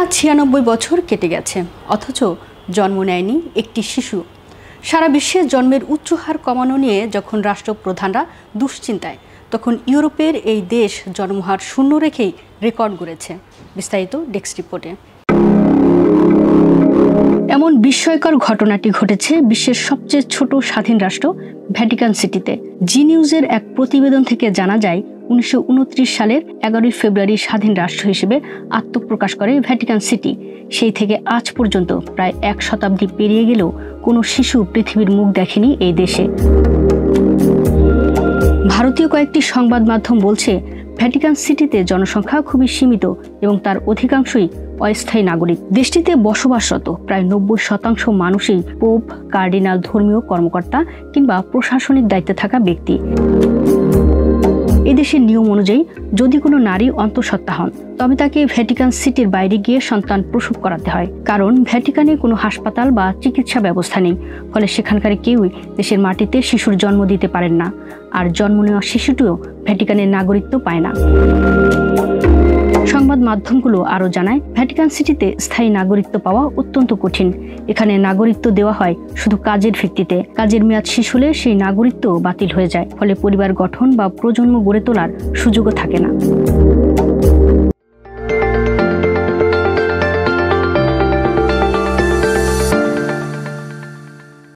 96 বছর কেটে গেছে, অথচ জন্ম নেয়নি একটি শিশু। সারা বিশ্বে জন্মের উচ্চ হার কমানো নিয়ে যখন রাষ্ট্রপ্রধানরা দুশ্চিন্তায়, তখন ইউরোপের এই দেশ জন্মহার শূন্য রেখেই রেকর্ড গড়েছে। বিস্তারিত ডেস্ক রিপোর্টে। এমন বিস্ময়কর ঘটনাটি ঘটেছে বিশ্বের সবচেয়ে ছোট স্বাধীন রাষ্ট্র ভ্যাটিকান সিটিতে। জি নিউজের এক প্রতিবেদন থেকে জানা যায় 1929 সালের 11 ফেব্রুয়ারি স্বাধীন রাষ্ট্র হিসেবে আত্মপ্রকাশ করে ভ্যাটিকান সিটি। সেই থেকে আজ পর্যন্ত প্রায় 1 শতাব্দী পেরিয়ে গেলেও কোনো শিশু পৃথিবীর মুখ দেখেনি এই দেশে। ভারতীয় কয়েকটি সংবাদ মাধ্যম বলছে, ভ্যাটিকান সিটিতে জনসংখ্যা খুবই সীমিত এবং তার অধিকাংশই অস্থায়ী নাগরিক। দেশটিতে বসবাসরত প্রায় 90% মানুষই পোপ, কার্ডিনাল, ধর্মীয় কর্মকর্তা কিংবা প্রশাসনিক দায়িত্বে থাকা ব্যক্তি। এদেশের নিয়ম অনুযায়ী যদি কোনো নারী অন্তঃসত্ত্বা হন, তবে তাকে ভ্যাটিকান সিটির বাইরে গিয়ে সন্তান প্রসব করাতে হয়, কারণ ভ্যাটিকানে কোনো হাসপাতাল বা চিকিৎসা ব্যবস্থা নেই। ফলে সেখানকার কেউই দেশের মাটিতে শিশুর জন্ম দিতে পারেন না, আর জন্ম নেওয়া শিশুটিও ভ্যাটিকানের নাগরিকত্ব পায় না। সংবাদ মাধ্যমগুলো আরও জানায়, ভ্যাটিকান সিটিতে স্থায়ী নাগরিকত্ব পাওয়া অত্যন্ত কঠিন। এখানে নাগরিকত্ব দেওয়া হয় শুধু কাজের ভিত্তিতে। কাজের মেয়াদ শেষ হলে সেই নাগরিকত্ব বাতিল হয়ে যায়, ফলে পরিবার গঠন বা প্রজন্ম গড়ে তোলার সুযোগও থাকে না।